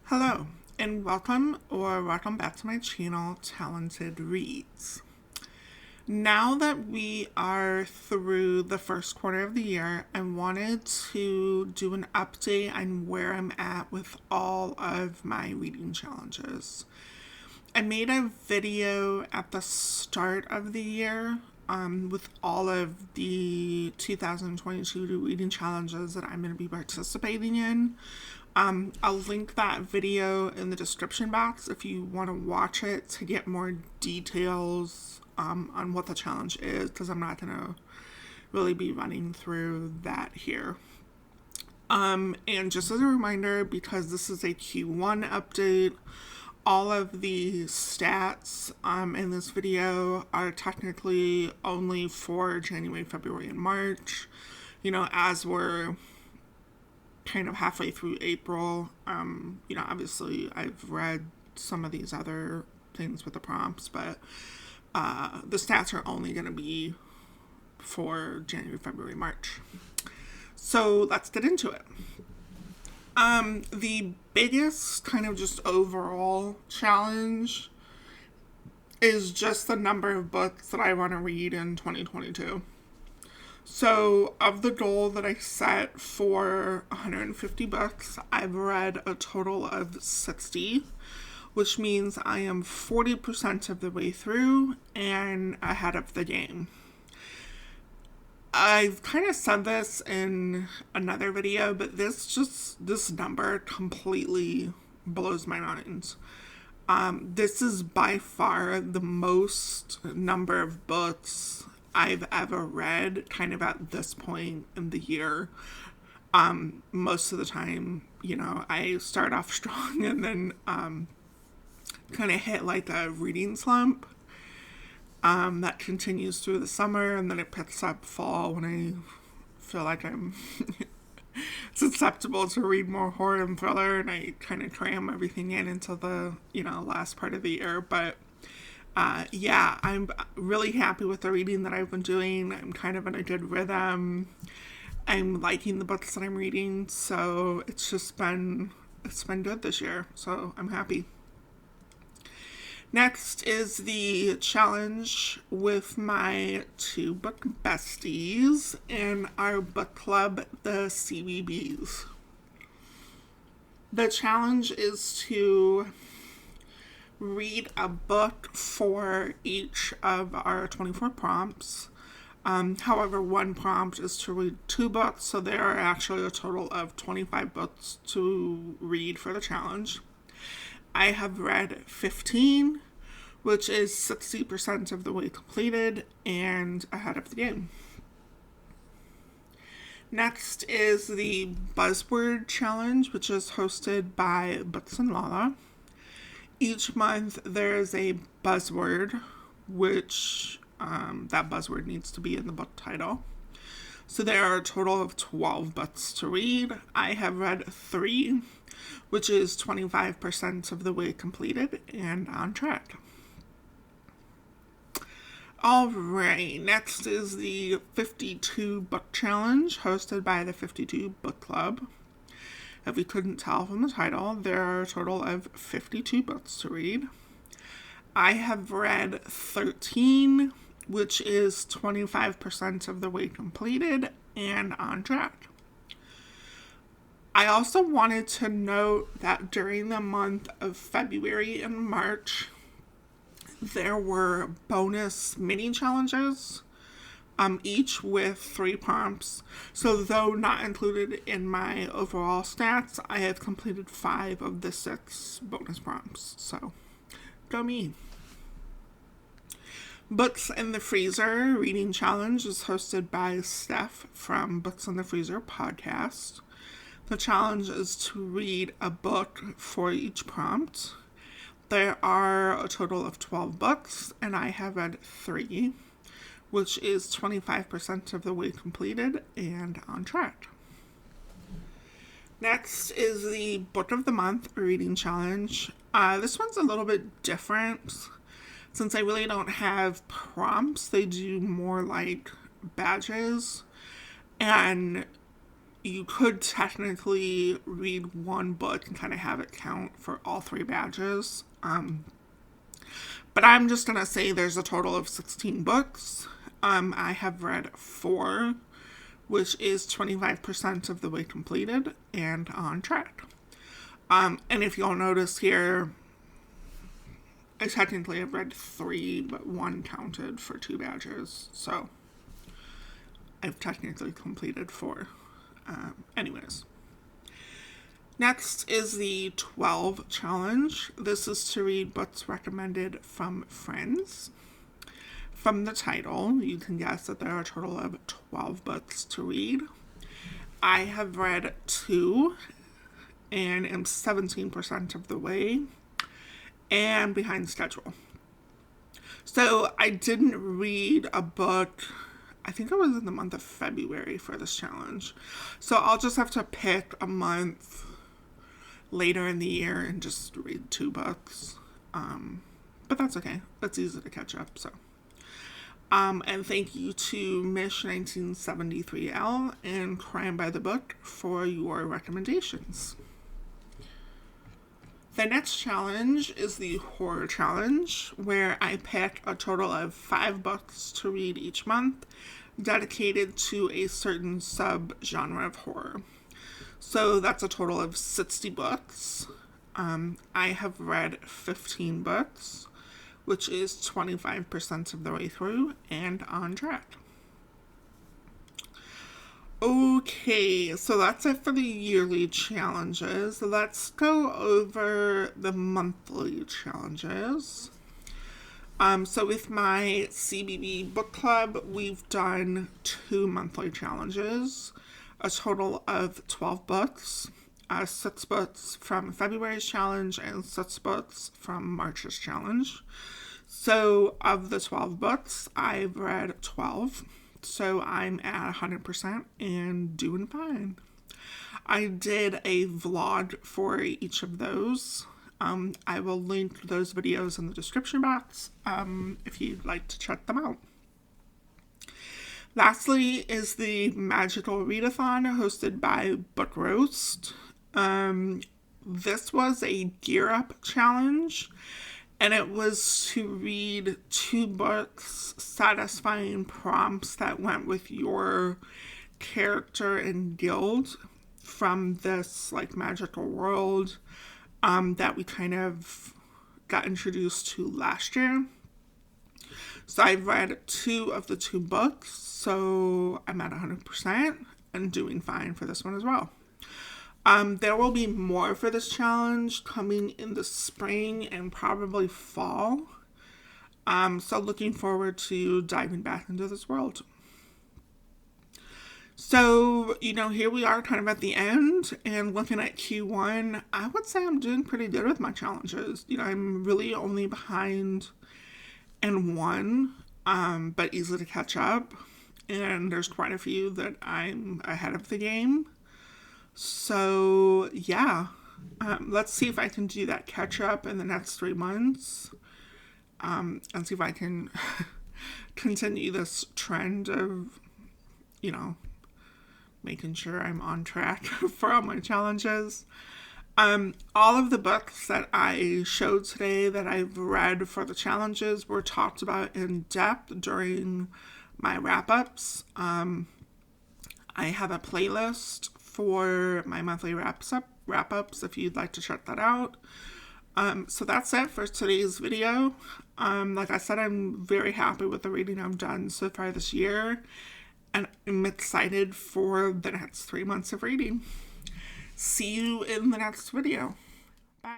Hello, and welcome back to my channel, Talented Reads. Now that we are through the first quarter of the year, I wanted to do an update on where I'm at with all of my reading challenges. I made a video at the start of the year with all of the 2022 reading challenges that I'm going to be participating in. I'll link that video in the description box if you want to watch it to get more details on what the challenge is, because I'm not going to really be running through that here. And just as a reminder, because this is a Q1 update, all of the stats in this video are technically only for January, February, and March. As we're kind of halfway through April, obviously I've read some of these other things with the prompts, but the stats are only going to be for January, February, March. So let's get into it. The biggest kind of just overall challenge is just the number of books that I want to read in 2022. So, of the goal that I set for 150 books, I've read a total of 60, which means I am 40% of the way through and ahead of the game. I've kind of said this in another video, but this number completely blows my mind. This is by far the most number of books I've ever read kind of at this point in the year. Most of the time, I start off strong and then kind of hit like a reading slump that continues through the summer, and then it picks up fall when I feel like I'm susceptible to read more horror and thriller, and I kind of cram everything into the last part of the year. But I'm really happy with the reading that I've been doing. I'm kind of in a good rhythm. I'm liking the books that I'm reading, so it's been good this year, so I'm happy. Next is the challenge with my two book besties in our book club, the CBBs. The challenge is to read a book for each of our 24 prompts. However, one prompt is to read 2 books, so there are actually a total of 25 books to read for the challenge. I have read 15, which is 60% of the way completed and ahead of the game. Next is the Buzzword challenge, which is hosted by Books and Lala. Each month there is a buzzword, which that buzzword needs to be in the book title. So there are a total of 12 books to read. I have read 3, which is 25% of the way completed and on track. Alright, next is the 52 book challenge hosted by the 52 Book Club. If you couldn't tell from the title, there are a total of 52 books to read. I have read 13, which is 25% of the way completed and on track. I also wanted to note that during the month of February and March, there were bonus mini challenges, each with 3 prompts. So though not included in my overall stats, I have completed 5 of the 6 bonus prompts. So, go me. Books in the Freezer reading challenge is hosted by Steph from Books in the Freezer podcast. The challenge is to read a book for each prompt. There are a total of 12 books, and I have read 3, which is 25% of the way completed and on track. Next is the Book of the Month reading challenge. This one's a little bit different. Since I really don't have prompts, they do more like badges. And you could technically read one book and kind of have it count for all 3 badges. But I'm just going to say there's a total of 16 books. I have read 4, which is 25% of the way completed and on track. And if you'll notice here, I technically have read 3, but 1 counted for 2 badges. So I've technically completed 4. Anyways. Next is the 12 challenge. This is to read books recommended from friends. From the title, you can guess that there are a total of 12 books to read. I have read 2 and am 17% of the way and behind schedule. So I didn't read a book, I think it was in the month of February for this challenge. So I'll just have to pick a month later in the year and just read 2 books. But that's okay. It's easy to catch up, so. And thank you to Mish1973L and Crime by the Book for your recommendations. The next challenge is the horror challenge, where I pick a total of 5 books to read each month, dedicated to a certain sub-genre of horror. So that's a total of 60 books. I have read 15 books, which is 25% of the way through and on track. Okay, so that's it for the yearly challenges. Let's go over the monthly challenges. So with my CBB book club, we've done 2 monthly challenges, a total of 12 books, 6 books from February's challenge and 6 books from March's challenge. So of the 12 books, I've read 12. So I'm at 100% and doing fine. I did a vlog for each of those. I will link those videos in the description box if you'd like to check them out. Lastly is the magical Read-A-Thon hosted by Book Roast. This was a Gear Up challenge, and it was to read 2 books satisfying prompts that went with your character and guild from this like magical world that we kind of got introduced to last year. So I've read 2 of the 2 books, so I'm at 100% and doing fine for this one as well. There will be more for this challenge coming in the spring and probably fall. So looking forward to diving back into this world. So, here we are kind of at the end and looking at Q1. I would say I'm doing pretty good with my challenges. I'm really only behind in 1, but easy to catch up. And there's quite a few that I'm ahead of the game. So, yeah, let's see if I can do that catch up in the next 3 months, and see if I can continue this trend of, making sure I'm on track for all my challenges. All of the books that I showed today that I've read for the challenges were talked about in depth during my wrap-ups. I have a playlist for my monthly wrap-ups if you'd like to check that out. So that's it for today's video. Like I said, I'm very happy with the reading I've done so far this year, and I'm excited for the next 3 months of reading. See you in the next video.